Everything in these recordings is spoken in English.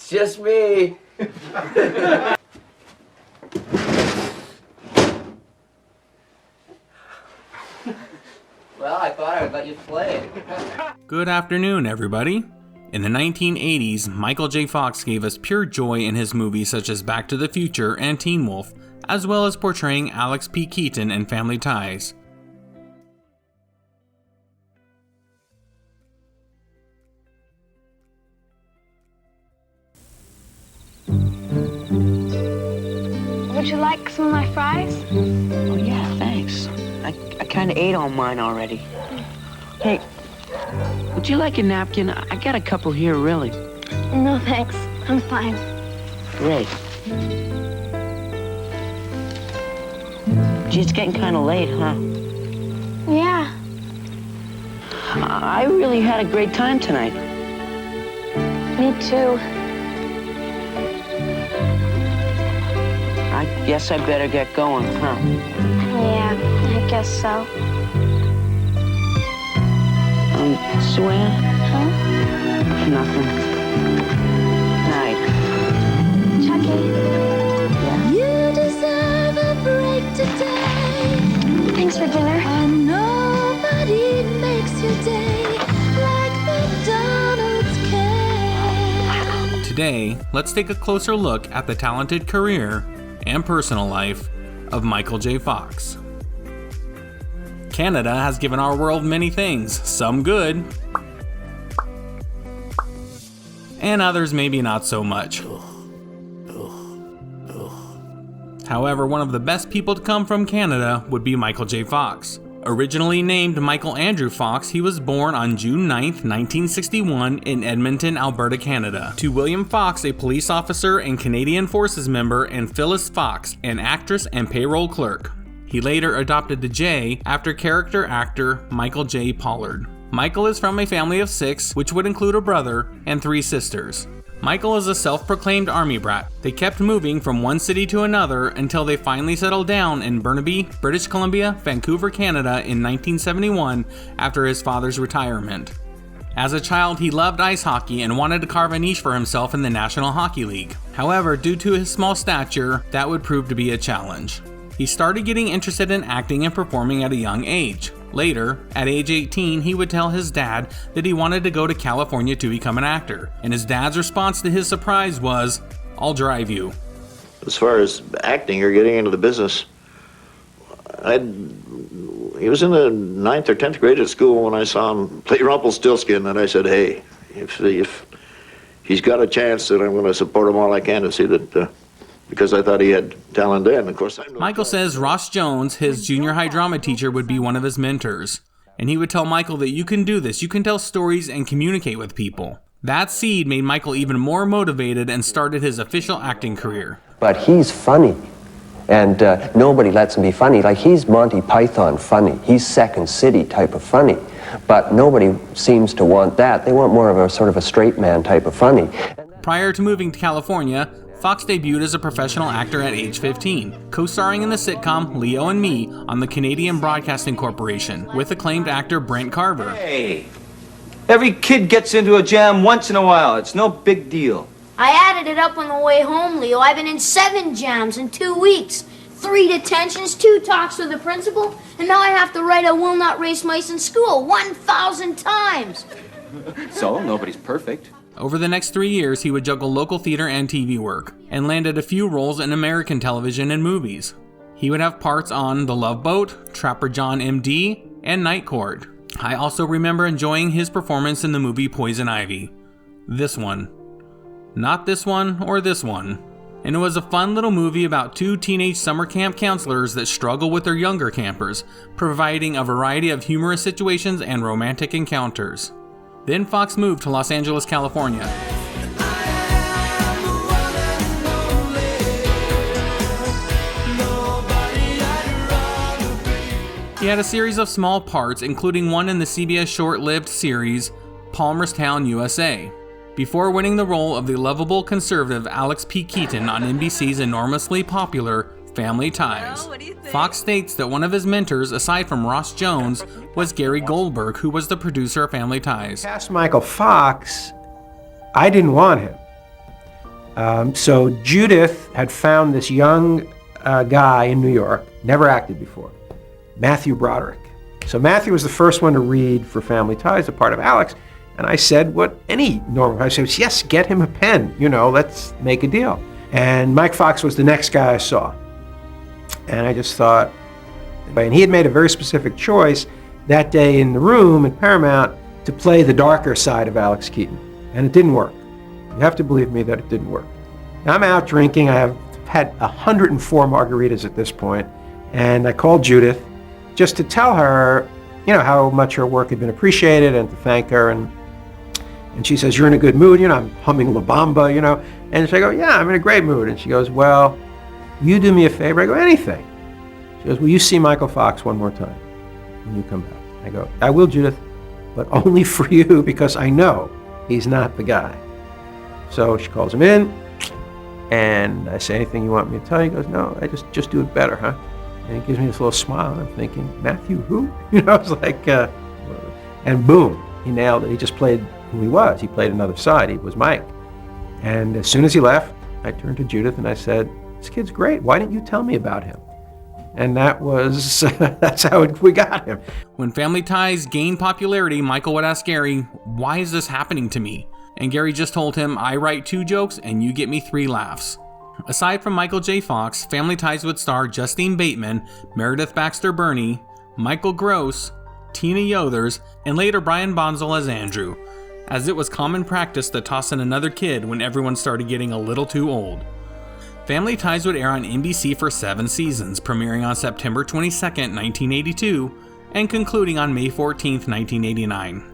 It's just me. Well, I thought I would let you play. Good afternoon, everybody. In the 1980s, Michael J. Fox gave us pure joy in his movies such as Back to the Future and Teen Wolf, as well as portraying Alex P. Keaton in Family Ties. Would you like some of my fries? Oh, yeah, thanks. I kind of ate all mine already. Hey, would you like a napkin? I got a couple here, really. No, thanks. I'm fine. Great. Gee, it's getting kind of late, huh? Yeah. I really had a great time tonight. Me too. I guess I better get going, huh? Yeah, I guess so. Sue-Ann? Huh? Nothing. Night. Chucky? Yeah. You deserve a break today. Thanks for dinner. And nobody makes your day like McDonald's can. Today, let's take a closer look at the talented career and personal life of Michael J. Fox. Canada has given our world many things, some good, and others maybe not so much. However, one of the best people to come from Canada would be Michael J. Fox. Originally named Michael Andrew Fox, he was born on June 9, 1961 in Edmonton, Alberta, Canada, to William Fox, a police officer and Canadian Forces member, and Phyllis Fox, an actress and payroll clerk. He later adopted the J after character actor Michael J. Pollard. Michael is from a family of 6, which would include a brother and 3 sisters. Michael is a self-proclaimed army brat. They kept moving from one city to another until they finally settled down in Burnaby, British Columbia, Vancouver, Canada in 1971 after his father's retirement. As a child, he loved ice hockey and wanted to carve a niche for himself in the National Hockey League. However, due to his small stature, that would prove to be a challenge. He started getting interested in acting and performing at a young age. Later, at age 18, he would tell his dad that he wanted to go to California to become an actor, and his dad's response to his surprise was, "I'll drive you." As far as acting or getting into the business, he was in the 9th or 10th grade at school when I saw him play Rumpelstiltskin, and I said, hey, if he's got a chance, then I'm going to support him all I can to see that, because I thought he had talent then. Of course, Michael says Ross Jones, his junior high drama teacher, would be one of his mentors. And he would tell Michael that you can do this, you can tell stories and communicate with people. That seed made Michael even more motivated and started his official acting career. But he's funny, and nobody lets him be funny. Like, he's Monty Python funny. He's Second City type of funny. But nobody seems to want that. They want more of a sort of a straight man type of funny. Prior to moving to California, Fox debuted as a professional actor at age 15, co-starring in the sitcom Leo and Me on the Canadian Broadcasting Corporation with acclaimed actor Brent Carver. Hey, every kid gets into a jam once in a while. It's no big deal. I added it up on the way home, Leo. I've been in 7 jams in 2 weeks. 3 detentions, 2 talks with the principal, and now I have to write I will not race mice in school 1,000 times. So, nobody's perfect. Over the next 3 years, he would juggle local theater and TV work, and landed a few roles in American television and movies. He would have parts on The Love Boat, Trapper John M.D., and Night Court. I also remember enjoying his performance in the movie Poison Ivy. This one. Not this one or this one. And it was a fun little movie about 2 teenage summer camp counselors that struggle with their younger campers, providing a variety of humorous situations and romantic encounters. Then Fox moved to Los Angeles, California. He had a series of small parts, including one in the CBS short-lived series Palmerstown, USA, before winning the role of the lovable conservative Alex P. Keaton on NBC's enormously popular Family Ties. Fox states that one of his mentors, aside from Ross Jones, was Gary Goldberg, who was the producer of Family Ties. Cast Michael Fox, I didn't want him. So Judith had found this young guy in New York, never acted before, Matthew Broderick. So Matthew was the first one to read for Family Ties, a part of Alex. And I said what any normal guy says, yes, get him a pen, let's make a deal. And Mike Fox was the next guy I saw. And I just thought, and he had made a very specific choice that day in the room at Paramount to play the darker side of Alex Keaton. And it didn't work. You have to believe me that it didn't work. Now, I'm out drinking. I have had 104 margaritas at this point. And I called Judith just to tell her, how much her work had been appreciated and to thank her. And she says, you're in a good mood. I'm humming La Bamba, And so I go, yeah, I'm in a great mood. And she goes, well, you do me a favor. I go, anything. She goes, will you see Michael Fox one more time when you come back? I go, I will, Judith, but only for you because I know he's not the guy. So she calls him in, and I say, anything you want me to tell you? He goes, no, I just do it better, huh? And he gives me this little smile, and I'm thinking, Matthew who? I was like, and boom, he nailed it. He just played who he was. He played another side. He was Mike. And as soon as he left, I turned to Judith and I said, this kid's great. Why didn't you tell me about him? And that's how we got him. When Family Ties gained popularity, Michael would ask Gary, why is this happening to me? And Gary just told him, I write 2 jokes and you get me 3 laughs. Aside from Michael J. Fox, Family Ties would star Justine Bateman, Meredith Baxter Birney, Michael Gross, Tina Yothers, and later Brian Bonsall as Andrew, as it was common practice to toss in another kid when everyone started getting a little too old. Family Ties would air on NBC for 7 seasons, premiering on September 22, 1982, and concluding on May 14, 1989.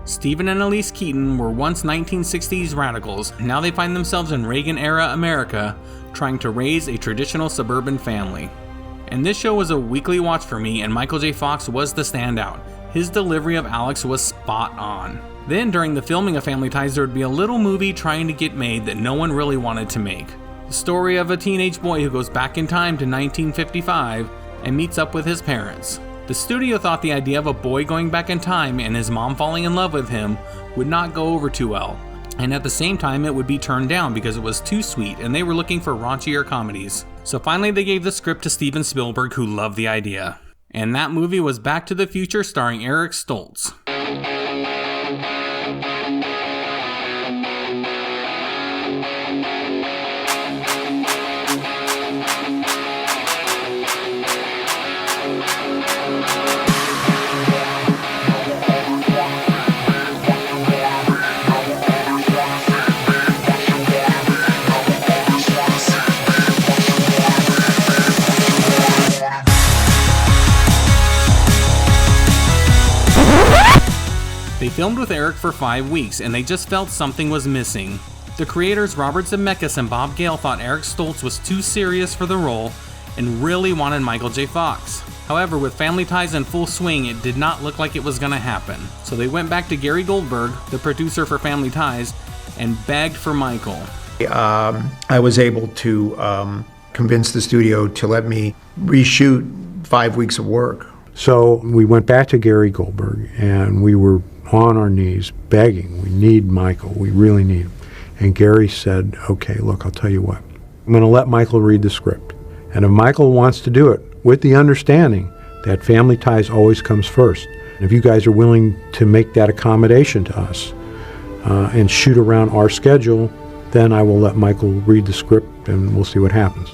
Stephen and Elise Keaton were once 1960s radicals. Now they find themselves in Reagan-era America, trying to raise a traditional suburban family. And this show was a weekly watch for me, and Michael J. Fox was the standout. His delivery of Alex was spot on. Then, during the filming of Family Ties, there would be a little movie trying to get made that no one really wanted to make. The story of a teenage boy who goes back in time to 1955 and meets up with his parents. The studio thought the idea of a boy going back in time and his mom falling in love with him would not go over too well. And at the same time, it would be turned down because it was too sweet and they were looking for raunchier comedies. So finally they gave the script to Steven Spielberg, who loved the idea. And that movie was Back to the Future, starring Eric Stoltz. They filmed with Eric for 5 weeks, and they just felt something was missing. The creators Robert Zemeckis and Bob Gale thought Eric Stoltz was too serious for the role and really wanted Michael J. Fox. However, with Family Ties in full swing, it did not look like it was going to happen. So they went back to Gary Goldberg, the producer for Family Ties, and begged for Michael. I was able to convince the studio to let me reshoot 5 weeks of work. So we went back to Gary Goldberg, and we were on our knees begging, we need Michael, we really need him. And Gary said, okay, look, I'll tell you what. I'm going to let Michael read the script. And if Michael wants to do it, with the understanding that Family Ties always comes first, and if you guys are willing to make that accommodation to us and shoot around our schedule, then I will let Michael read the script and we'll see what happens.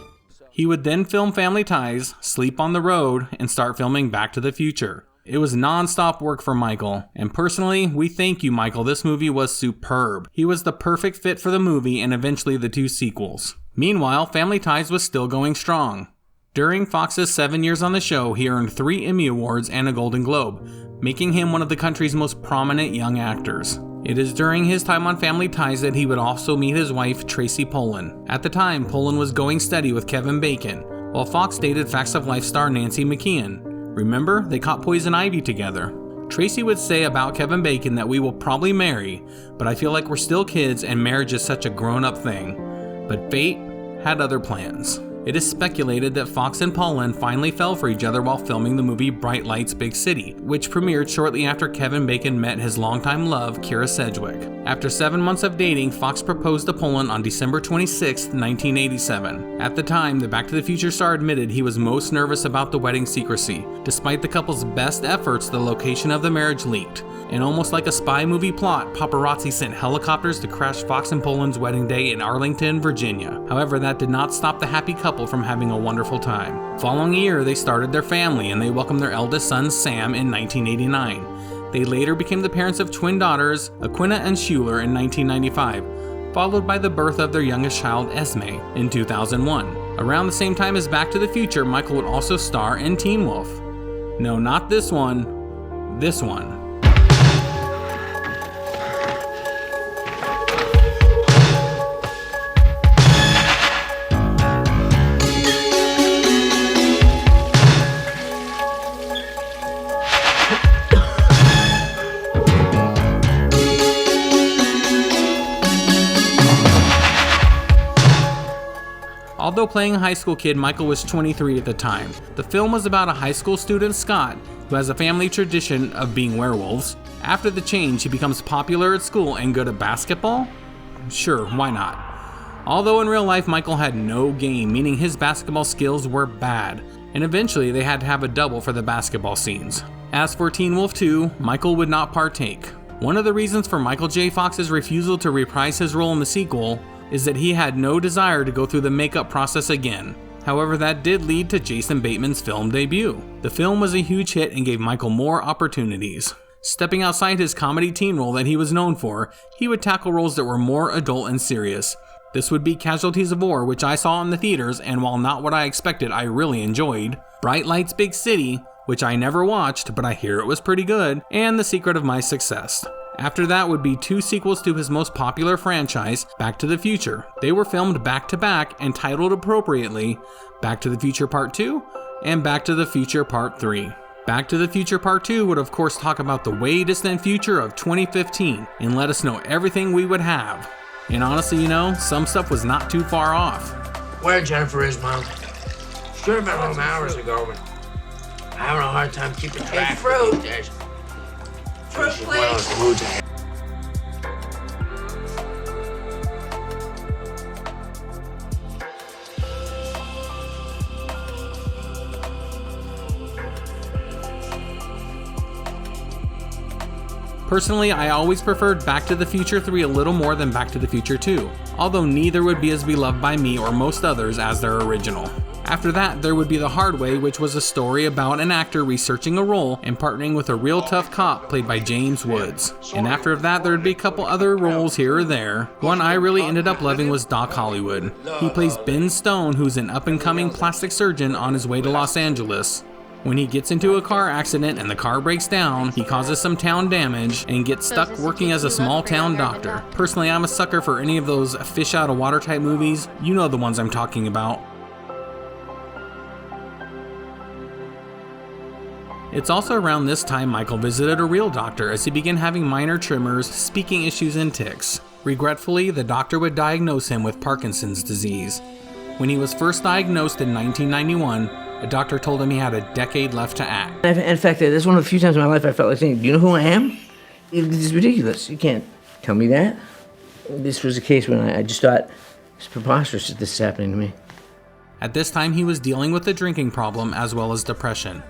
He would then film Family Ties, sleep on the road, and start filming Back to the Future. It was non-stop work for Michael, and personally, we thank you, Michael. This movie was superb. He was the perfect fit for the movie and eventually the 2 sequels. Meanwhile, Family Ties was still going strong. During Fox's 7 years on the show, he earned 3 Emmy Awards and a Golden Globe, making him one of the country's most prominent young actors. It is during his time on Family Ties that he would also meet his wife, Tracy Pollan. At the time, Pollan was going steady with Kevin Bacon, while Fox dated Facts of Life star Nancy McKeon. Remember, they caught Poison Ivy together. Tracy would say about Kevin Bacon that we will probably marry, but I feel like we're still kids and marriage is such a grown-up thing. But fate had other plans. It is speculated that Fox and Pollan finally fell for each other while filming the movie Bright Lights, Big City, which premiered shortly after Kevin Bacon met his longtime love, Kira Sedgwick. After 7 months of dating, Fox proposed to Pollan on December 26, 1987. At the time, the Back to the Future star admitted he was most nervous about the wedding secrecy. Despite the couple's best efforts, the location of the marriage leaked. And almost like a spy movie plot, paparazzi sent helicopters to crash Fox and Pollan's wedding day in Arlington, Virginia. However, that did not stop the happy couple from having a wonderful time. Following a year, they started their family and they welcomed their eldest son, Sam, in 1989. They later became the parents of twin daughters, Aquina and Schuler, in 1995, followed by the birth of their youngest child, Esme, in 2001. Around the same time as Back to the Future, Michael would also star in Teen Wolf. No, not this one. This one. Although playing a high school kid, Michael was 23 at the time. The film was about a high school student, Scott, who has a family tradition of being werewolves. After the change, he becomes popular at school and good at basketball? Sure, why not? Although in real life, Michael had no game, meaning his basketball skills were bad, and eventually they had to have a double for the basketball scenes. As for Teen Wolf 2, Michael would not partake. One of the reasons for Michael J. Fox's refusal to reprise his role in the sequel is that he had no desire to go through the makeup process again. However, that did lead to Jason Bateman's film debut. The film was a huge hit and gave Michael more opportunities. Stepping outside his comedy teen role that he was known for, he would tackle roles that were more adult and serious. This would be Casualties of War, which I saw in the theaters, and while not what I expected, I really enjoyed. Bright Lights, Big City, which I never watched, but I hear it was pretty good, and The Secret of My Success. After that would be 2 sequels to his most popular franchise, Back to the Future. They were filmed back to back and titled appropriately Back to the Future Part 2 and Back to the Future Part 3. Back to the Future Part 2 would of course talk about the way distant future of 2015 and let us know everything we would have. And honestly, some stuff was not too far off. Where Jennifer is, Mom? Should have been home hours ago, but I'm having a hard time keeping track. Hey, fruit. These days. Fruit, She's one of those moods I- Personally, I always preferred Back to the Future 3 a little more than Back to the Future 2, although neither would be as beloved by me or most others as their original. After that, there would be The Hard Way, which was a story about an actor researching a role and partnering with a real tough cop played by James Woods. And after that, there would be a couple other roles here or there. One I really ended up loving was Doc Hollywood. He plays Ben Stone, who's an up-and-coming plastic surgeon on his way to Los Angeles. When he gets into a car accident and the car breaks down, he causes some town damage and gets stuck working as a small town doctor. Personally, I'm a sucker for any of those fish out of water type movies. You know the ones I'm talking about. It's also around this time Michael visited a real doctor as he began having minor tremors, speaking issues, and tics. Regretfully, the doctor would diagnose him with Parkinson's disease. When he was first diagnosed in 1991, a doctor told him he had a decade left to act. In fact, this is one of the few times in my life I felt like saying, do you know who I am? It's ridiculous. You can't tell me that. This was a case when I just thought, it's preposterous that this is happening to me. At this time, he was dealing with a drinking problem as well as depression.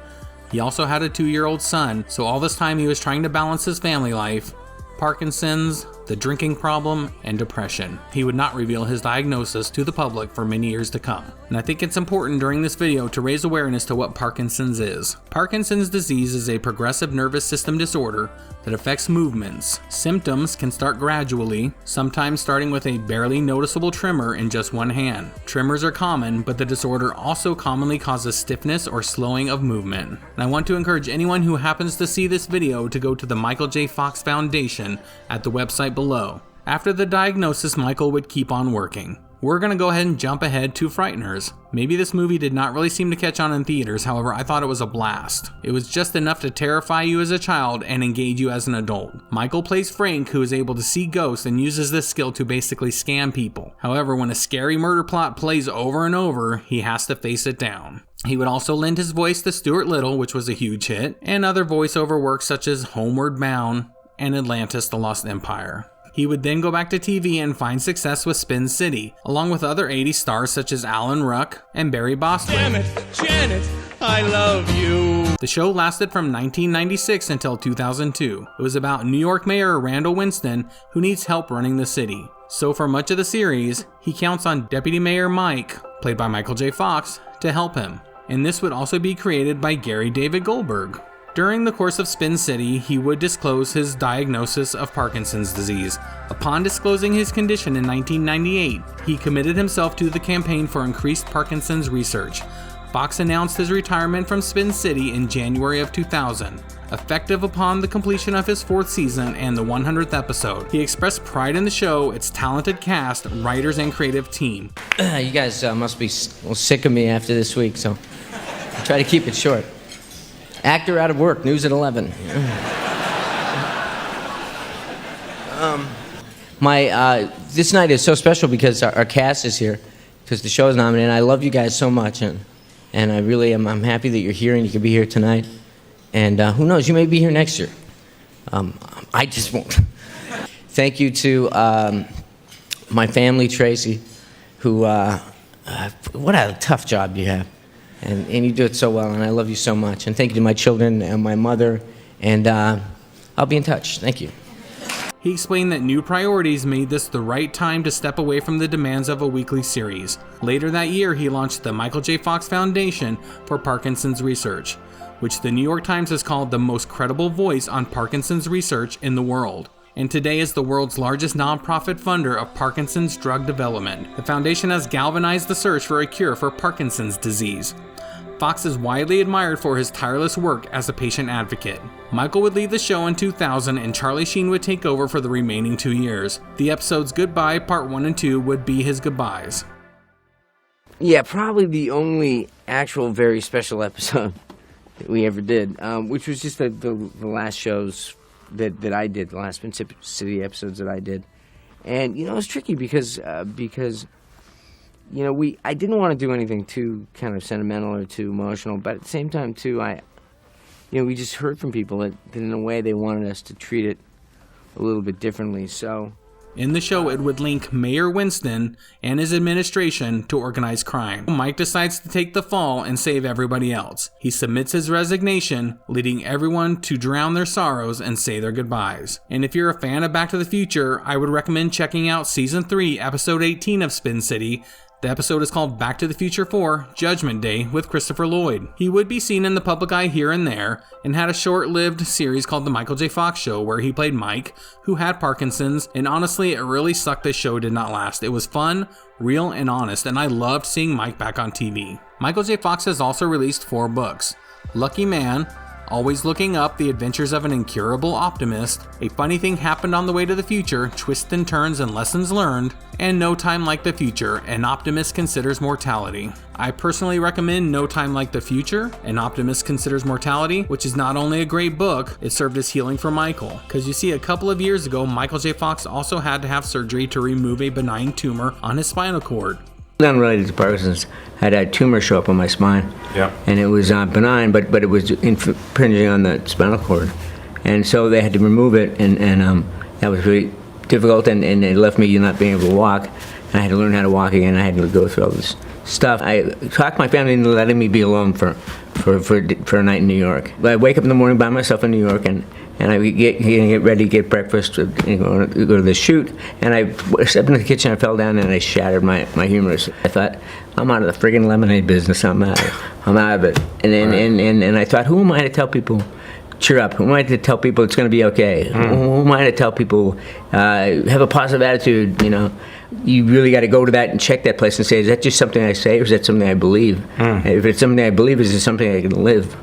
He also had a 2-year-old son, so all this time he was trying to balance his family life, Parkinson's, the drinking problem, and depression. He would not reveal his diagnosis to the public for many years to come. And I think it's important during this video to raise awareness to what Parkinson's is. Parkinson's disease is a progressive nervous system disorder that affects movements. Symptoms can start gradually, sometimes starting with a barely noticeable tremor in just one hand. Tremors are common, but the disorder also commonly causes stiffness or slowing of movement. And I want to encourage anyone who happens to see this video to go to the Michael J. Fox Foundation at the website below. After the diagnosis, Michael would keep on working. we're gonna go ahead and jump ahead to Frighteners. Maybe this movie did not really seem to catch on in theaters, however I thought it was a blast. It was just enough to terrify you as a child and engage you as an adult. Michael plays Frank, who is able to see ghosts and uses this skill to basically scam people. However, when a scary murder plot plays over and over, he has to face it down. He would also lend his voice to Stuart Little, which was a huge hit, and other voiceover works such as Homeward Bound and Atlantis: The Lost Empire. He would then go back to TV and find success with Spin City, along with other 80s stars such as Alan Ruck and Barry Bostwick. Damn it, Janet, I love you. The show lasted from 1996 until 2002. It was about New York Mayor Randall Winston, who needs help running the city. So for much of the series, he counts on Deputy Mayor Mike, played by Michael J. Fox, to help him. And this would also be created by Gary David Goldberg. During the course of Spin City, he would disclose his diagnosis of Parkinson's disease. Upon disclosing his condition in 1998, he committed himself to the campaign for increased Parkinson's research. Fox announced his retirement from Spin City in January of 2000. Effective upon the completion of his 4th season and the 100th episode, he expressed pride in the show, its talented cast, writers, and creative team. You guys must be sick of me after this week, so I'll try to keep it short. Actor out of work, news at 11. This night is so special because our cast is here, because the show is nominated. I love you guys so much, and I really am. I'm happy that you're here and you can be here tonight. And who knows, you may be here next year. I just won't. Thank you to my family, Tracy, who, what a tough job you have. And you do it so well, and I love you so much. And thank you to my children and my mother, and I'll be in touch. Thank you. He explained that new priorities made this the right time to step away from the demands of a weekly series. Later that year, he launched the Michael J. Fox Foundation for Parkinson's Research, which the New York Times has called the most credible voice on Parkinson's research in the world, and today is the world's largest nonprofit funder of Parkinson's drug development. The foundation has galvanized the search for a cure for Parkinson's disease. Fox is widely admired for his tireless work as a patient advocate. Michael would leave the show in 2000 and Charlie Sheen would take over for the remaining 2 years. The episodes Goodbye Part 1 and 2 would be his goodbyes. Yeah, probably the only actual very special episode that we ever did, which was just the last shows that I did, the last Spin City episodes that I did. And, you know, it was tricky because you know, I didn't want to do anything too kind of sentimental or too emotional, but at the same time, too, we just heard from people that in a way they wanted us to treat it a little bit differently, so. In the show, it would link Mayor Winston and his administration to organized crime. Mike decides to take the fall and save everybody else. He submits his resignation, leading everyone to drown their sorrows and say their goodbyes. And if you're a fan of Back to the Future, I would recommend checking out Season 3, Episode 18 of Spin City. The episode is called Back to the Future 4, Judgment Day, with Christopher Lloyd. He would be seen in the public eye here and there, and had a short-lived series called The Michael J. Fox Show, where he played Mike, who had Parkinson's, and honestly, it really sucked this show did not last. It was fun, real, and honest, and I loved seeing Mike back on TV. Michael J. Fox has also released 4 books: Lucky Man, Always Looking Up, The Adventures of an Incurable Optimist, A Funny Thing Happened on the Way to the Future, Twists and Turns and Lessons Learned, and No Time Like the Future, An Optimist Considers Mortality. I personally recommend No Time Like the Future, An Optimist Considers Mortality, which is not only a great book, it served as healing for Michael. Because you see, a couple of years ago, Michael J. Fox also had to have surgery to remove a benign tumor on his spinal cord. Unrelated to Parkinson's, had a tumor show up on my spine. Yep. And it was benign, but it was impinging on the spinal cord. And so they had to remove it, and that was really difficult, and it left me not being able to walk. And I had to learn how to walk again. I had to go through all this stuff. I talked my family into letting me be alone for a night in New York. I wake up in the morning by myself in New York, and I get ready to get breakfast, go to the shoot, and I stepped into the kitchen, I fell down, and I shattered my humerus. I thought, I'm out of the friggin' lemonade business, I'm out of it. And I thought, who am I to tell people, cheer up? Who am I to tell people it's going to be okay? Who am I to tell people, have a positive attitude, you know? You really got to go to that and check that place and say, is that just something I say, or is that something I believe? If it's something I believe, is it something I can live?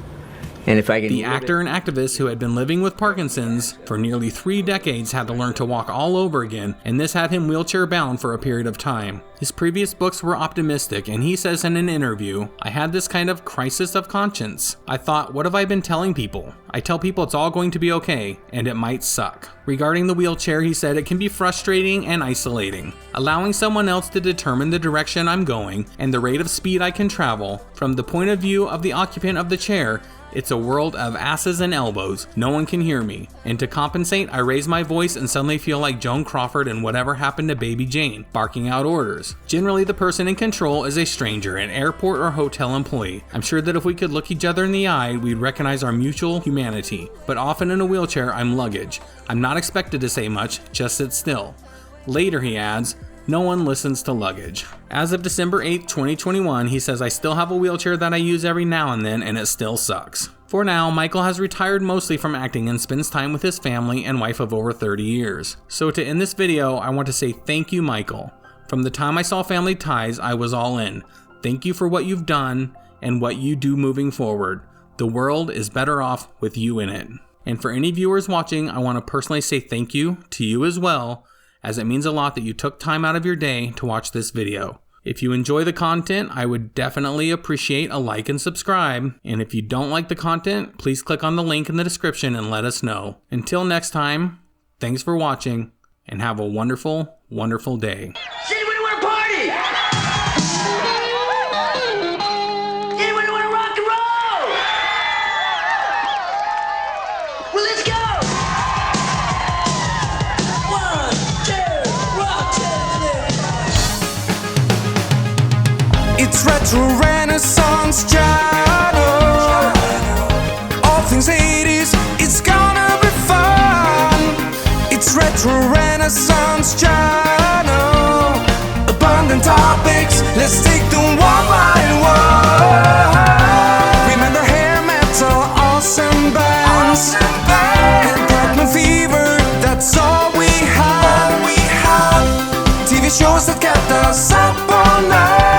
And if I can... The actor and activist who had been living with Parkinson's for nearly 3 decades had to learn to walk all over again, and this had him wheelchair bound for a period of time. His previous books were optimistic, and he says in an interview, "I had this kind of crisis of conscience. I thought, what have I been telling people? I tell people it's all going to be okay, and it might suck." Regarding the wheelchair, he said it can be frustrating and isolating. Allowing someone else to determine the direction I'm going and the rate of speed I can travel, from the point of view of the occupant of the chair, it's a world of asses and elbows. No one can hear me. And to compensate, I raise my voice and suddenly feel like Joan Crawford in Whatever Happened to Baby Jane, barking out orders. Generally, the person in control is a stranger, an airport or hotel employee. I'm sure that if we could look each other in the eye, we'd recognize our mutual humanity. But often in a wheelchair, I'm luggage. I'm not expected to say much, just sit still. Later, he adds, "No one listens to luggage." As of December 8, 2021, he says, "I still have a wheelchair that I use every now and then, and it still sucks." For now, Michael has retired mostly from acting and spends time with his family and wife of over 30 years. So to end this video, I want to say thank you, Michael. From the time I saw Family Ties, I was all in. Thank you for what you've done and what you do moving forward. The world is better off with you in it. And for any viewers watching, I want to personally say thank you to you as well, as it means a lot that you took time out of your day to watch this video. If you enjoy the content, I would definitely appreciate a like and subscribe. And if you don't like the content, please click on the link in the description and let us know. Until next time, thanks for watching and have a wonderful, wonderful day. Anybody want to party? Anybody want to rock and roll? Well, let's go! 1, 2, rock, 2, 3. It's retro Renaissance channel. All things 80s, it's gonna be fun. It's retro Renaissance channel. Abundant topics, let's take them one by one. Remember hair metal, awesome bands, and Parkman fever, that's all we have. TV shows that kept us up all night.